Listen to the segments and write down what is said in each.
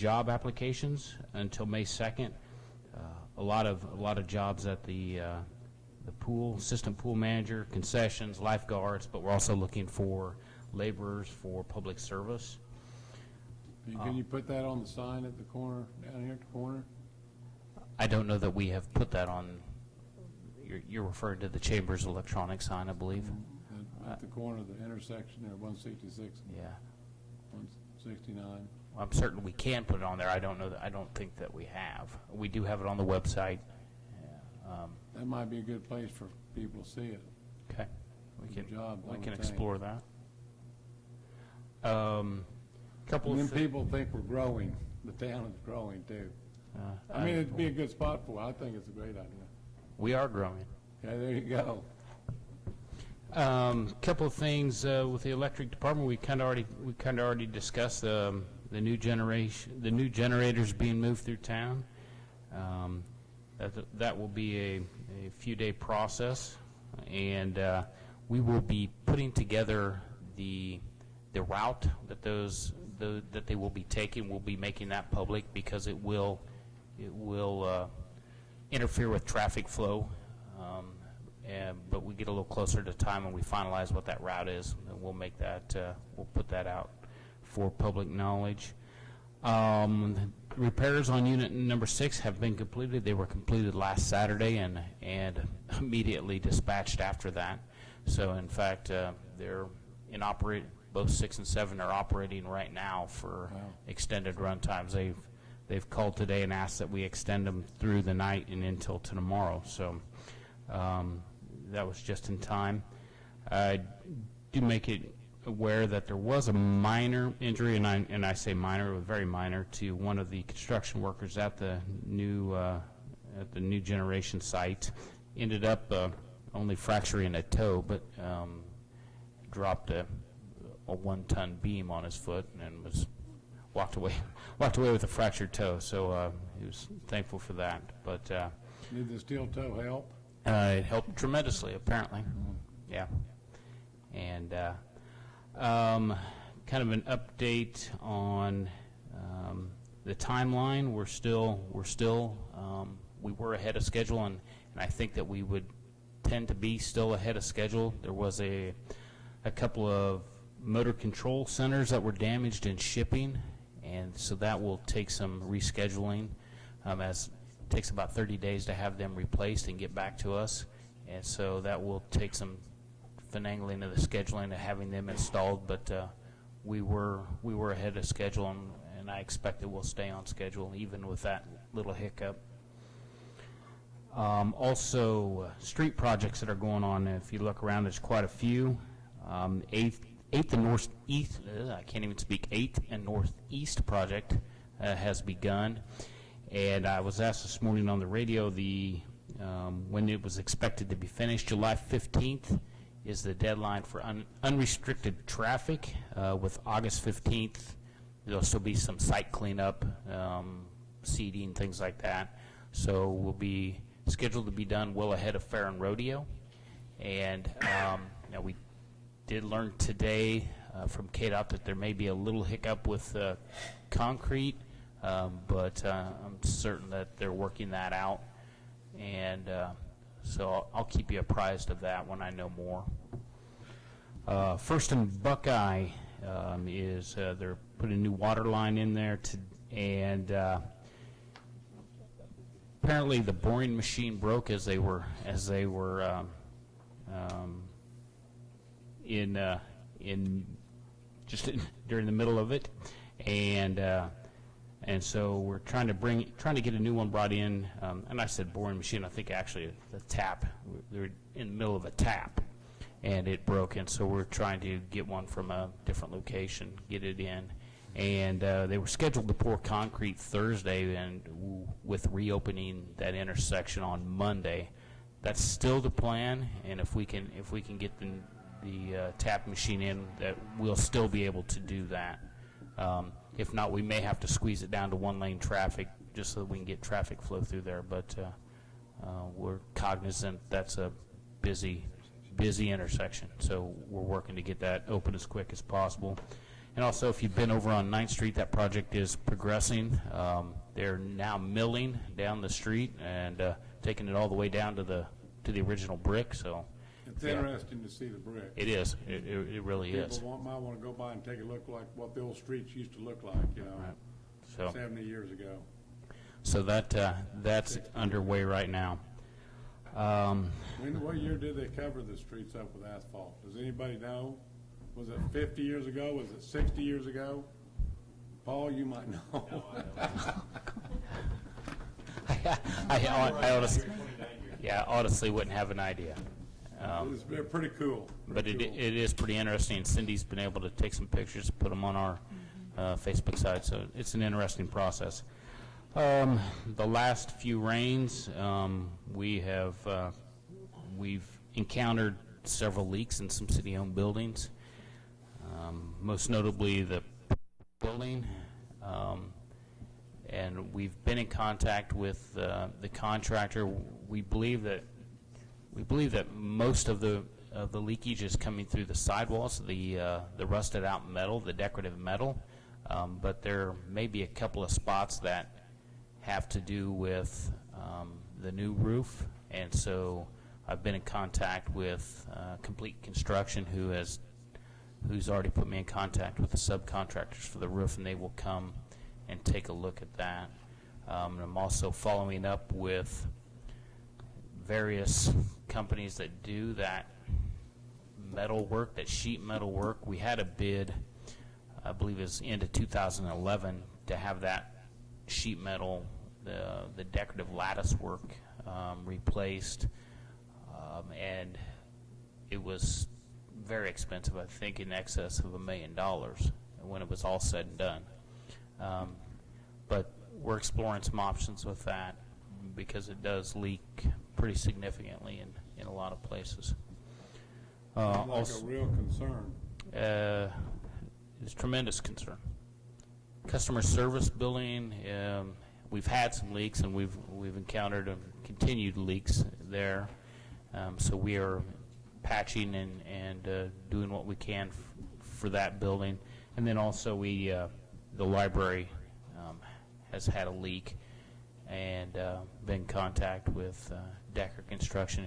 job applications until May 2nd. A lot of jobs at the pool, assistant pool manager, concessions, lifeguards, but we're also looking for laborers for public service. Can you put that on the sign at the corner, down here at the corner? I don't know that we have put that on. You're referring to the Chamber's electronic sign, I believe. At the corner of the intersection there, 166, Yeah. 169. I'm certain we can put it on there. I don't think that we have. We do have it on the website. That might be a good place for people to see it. Okay. We Good can job, we I can would explore that. Couple And of then people think we're growing. The town is growing too. I mean, it'd be a good spot for it. I think it's a great idea. We are growing. Okay, there you go. Couple of things with the electric department. We kind of already discussed the new generators being moved through town. That will be a few-day process, and we will be putting together the route that that they will be taking. We'll be making that public because it will interfere with traffic flow. But we get a little closer to time when we finalize what that route is, and we'll make that we'll put that out for public knowledge. Repairs on unit number 6 have been completed. They were completed last Saturday and immediately dispatched after that. So in fact, they're in operate. Both 6 and 7 are operating right now for extended run times. They've called today and asked that we extend them through the night and until tomorrow. So that was just in time. I do make it aware that there was a minor injury, and I say minor, it was very minor, to one of the construction workers at the new generation site. Ended up only fracturing a toe, but dropped a 1-ton beam on his foot and was walked away with a fractured toe. So he was thankful for that. But Did the steel toe help? it helped tremendously, apparently. Yeah. And kind of an update on the timeline. We were ahead of schedule, and I think that we would tend to be still ahead of schedule. There was a couple of motor control centers that were damaged in shipping, and so that will take some rescheduling, as it takes about 30 days to have them replaced and get back to us, and so that will take some finagling of the scheduling of having them installed, but we were ahead of schedule, and I expect that we'll stay on schedule even with that little hiccup. Also, street projects that are going on. If you look around, there's quite a few. 8th and Northeast, I can't even speak, 8th and Northeast project has begun. And I was asked this morning on the radio when it was expected to be finished. July 15th is the deadline for unrestricted traffic. With August 15th, there'll still be some site cleanup, seeding, things like that. So we'll be scheduled to be done well ahead of Fair and Rodeo. And we did learn today from KDOT that there may be a little hiccup with concrete, but I'm certain that they're working that out. And so I'll keep you apprised of that when I know more. First and Buckeye is they're putting a new water line in there, and apparently the boring machine broke as they were during the middle of it, and so we're trying to get a new one brought in. And I said boring machine. I think actually the tap. They're in the middle of a tap, and it broke. And so we're trying to get one from a different location, get it in. And they were scheduled to pour concrete Thursday, and with reopening that intersection on Monday. That's still the plan. And if we can get the tap machine in, that we'll still be able to do that. If not, we may have to squeeze it down to one-lane traffic just so that we can get traffic flow through there. But we're cognizant that's a busy intersection, so we're working to get that open as quick as possible. And also, if you've been over on 9th Street, that project is progressing. They're now milling down the street and taking it all the way down to the original brick. So It's interesting to see the brick. it is. It really is. People might want to go by and take a look like what the old streets used to look like, you know, Right. So 70 years ago. so that's underway right now. What year did they cover the streets up with asphalt? Does anybody know? Was it 50 years ago? Was it 60 years ago? Paul, you might know. I honestly wouldn't have an idea. They're pretty cool. But it is pretty interesting. Cindy's been able to take some pictures, put them on our Facebook site, so it's an interesting process. The last few rains, we've encountered several leaks in some city-owned buildings, most notably the building, and we've been in contact with the contractor. We believe that most of the leakage is coming through the sidewalls, the rusted out metal, the decorative metal, but there may be a couple of spots that have to do with the new roof, and so I've been in contact with Complete Construction, who's already put me in contact with the subcontractors for the roof, and they will come and take a look at that. And I'm also following up with various companies that do that metal work, that sheet metal work. We had a bid, I believe it was into 2011, to have that sheet metal, the decorative lattice work replaced, and it was very expensive, I think in excess of $1 million when it was all said and done. But we're exploring some options with that because it does leak pretty significantly in a lot of places. Sounds like a real concern. It's tremendous concern. Customer service building, we've had some leaks, and we've encountered continued leaks there. So we are patching and doing what we can for that building. And then also the library has had a leak, and been in contact with Decker Construction,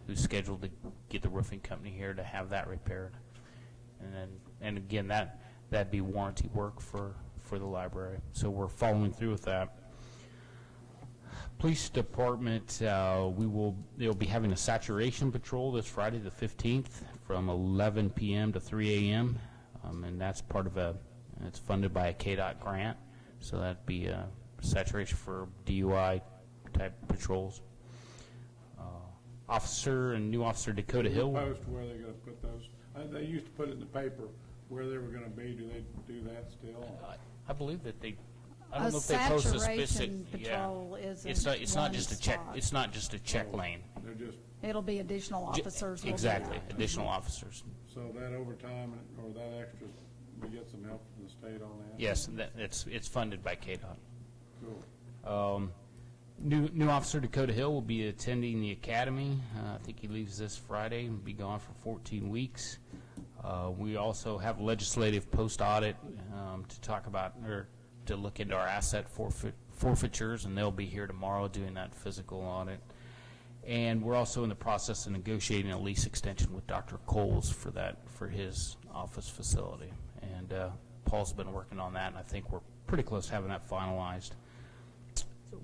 who's scheduled to get the roofing company here to have that repaired. And again, that'd be warranty work for the library. So we're following through with that. Police Department, they'll be having a saturation patrol this Friday the 15th from 11 p.m. to 3 a.m. And that's part of it's funded by a KDOT grant. So that'd be a saturation for DUI type patrols. New officer Dakota Hill. Post where they're going to put those. They used to put it in the paper where they were going to be. Do they do that still? I believe that they. I don't know if they post a specific. Patrol isn't It's not just a check. spot. It's not just a check lane. They're just, It'll be additional officers. will do Exactly, that. additional officers. so that overtime or that extra, we get some help from the state on that? Yes, it's funded by KDOT. Cool. New officer Dakota Hill will be attending the academy. I think he leaves this Friday and be gone for 14 weeks. We also have legislative post-audit to talk about, or to look into our asset forfeitures, and they'll be here tomorrow doing that physical audit. And we're also in the process of negotiating a lease extension with Dr. Coles for his office facility. And Paul's been working on that, and I think we're pretty close to having that finalized.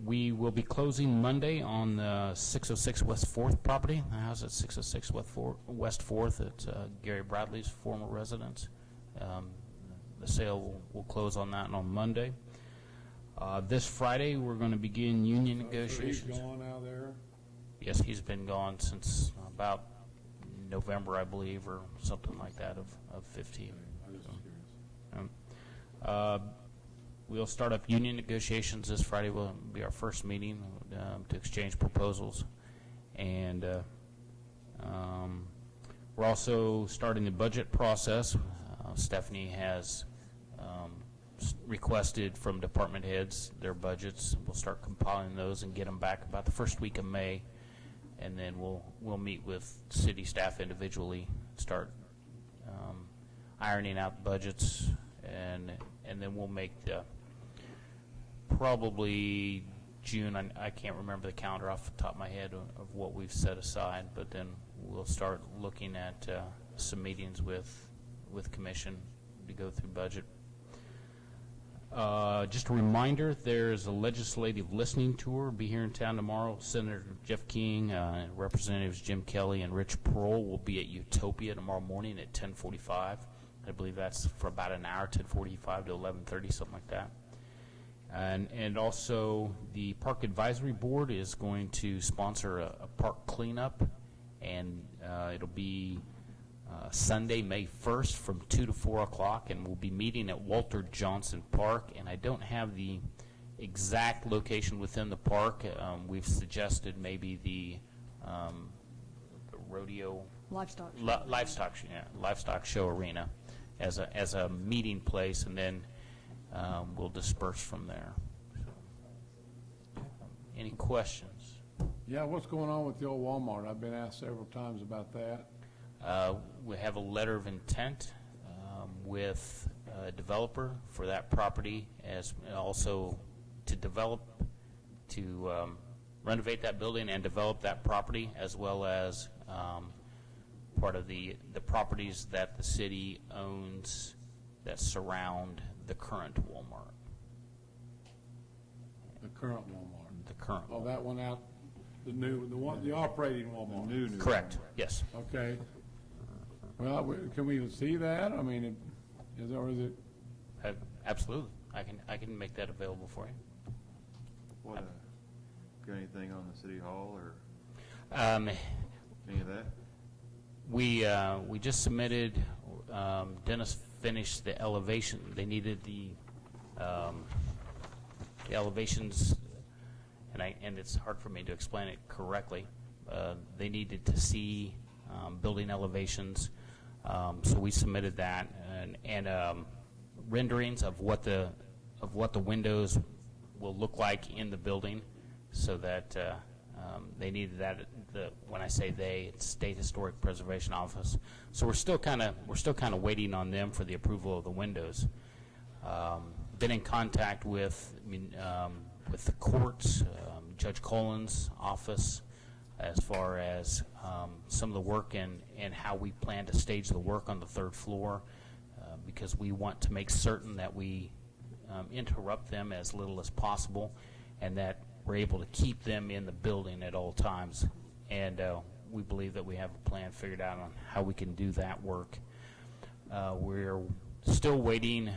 We will be closing Monday on the 606 West 4th property. The house at 606 West 4th. It's Gary Bradley's former residence. The sale will close on that on Monday. This Friday, we're going to begin union negotiations. So he's gone out there? Yes, he's been gone since about November, I believe, or something like that of 15. I'm just curious. We'll start up union negotiations this Friday. Will be our first meeting to exchange proposals, and we're also starting the budget process. Stephanie has requested from department heads their budgets. We'll start compiling those and get them back about the first week of May, and then we'll meet with city staff individually, start ironing out budgets and then we'll make the probably June. I can't remember the calendar off the top of my head of what we've set aside, but then we'll start looking at some meetings with commission to go through budget. Just a reminder, there's a legislative listening tour be here in town tomorrow. Senator Jeff King, Representatives Jim Kelly and Rich Pearl will be at Utopia tomorrow morning at 10:45. I believe that's for about an hour, 10:45 to 11:30, something like that. And also the Park Advisory Board is going to sponsor a park cleanup, and it'll be Sunday, May 1st from 2 to 4 o'clock, and we'll be meeting at Walter Johnson Park. And I don't have the exact location within the park. We've suggested maybe the rodeo Livestock. livestock show arena as a meeting place, and then we'll disperse from there. So, any questions? Yeah, what's going on with the old Walmart? I've been asked several times about that. We have a letter of intent with a developer for that property, as also to develop, to renovate that building and develop that property, as well as part of the properties that the city owns that surround the current Walmart. The current Walmart. The current. Oh, that one out, the operating Walmart. New. Correct. Yes. Okay. Well, can we see that? I mean, is it? Absolutely. I can make that available for you. What, got anything on the city hall or Um, any of that? we just submitted. Dennis finished the elevation. They needed the elevations, and it's hard for me to explain it correctly. They needed to see building elevations, so we submitted that and renderings of what the windows will look like in the building, so that they needed that. When I say they, it's State Historic Preservation Office. So we're still kind of waiting on them for the approval of the windows. Been in contact with the courts, Judge Collins' office, as far as some of the work and how we plan to stage the work on the third floor, because we want to make certain that we interrupt them as little as possible, and that we're able to keep them in the building at all times. And we believe that we have a plan figured out on how we can do that work. We're still waiting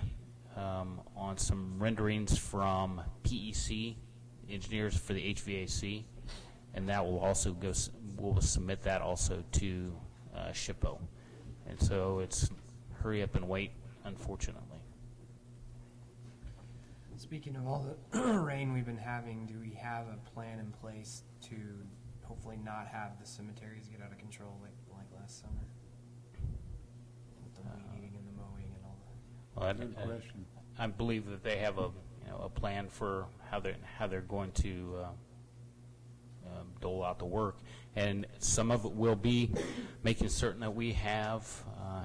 on some renderings from PEC, engineers for the HVAC, and that will also we'll submit that also to SHPO. And so it's hurry up and wait, unfortunately. Speaking of all the rain we've been having, do we have a plan in place to hopefully not have the cemeteries get out of control like last summer? With the weed eating and the mowing and all that. Well, Good question. I believe that they have a plan for how they're going to dole out the work, and some of it will be making certain that we have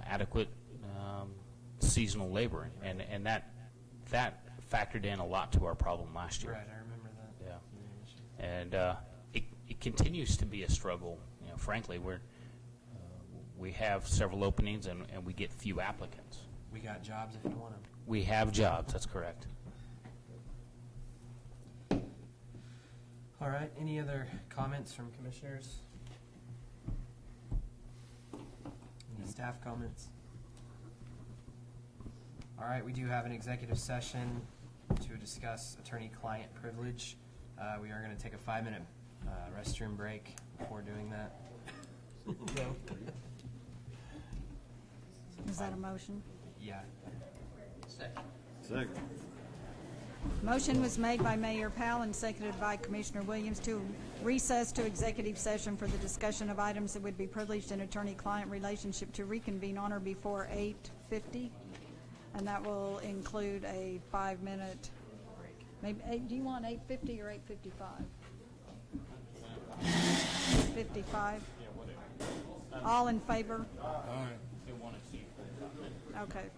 adequate seasonal labor, and that factored in a lot to our problem last year. Right, I remember that. Yeah. And it continues to be a struggle. Frankly, we have several openings and we get few applicants. We got jobs if you want them. We have jobs. That's correct. All right, any other comments from commissioners? Any staff comments? All right, we do have an executive session to discuss attorney-client privilege. We are going to take a 5-minute restroom break before doing that. Is that a motion? Yeah. Second. Motion was made by Mayor Powell and seconded by Commissioner Williams to recess to executive session for the discussion of items that would be privileged in attorney-client relationship to reconvene on or before 8:50. And that will include a 5-minute, maybe, do you want 8:50 or 8:55? 55? All in favor? All right. Okay.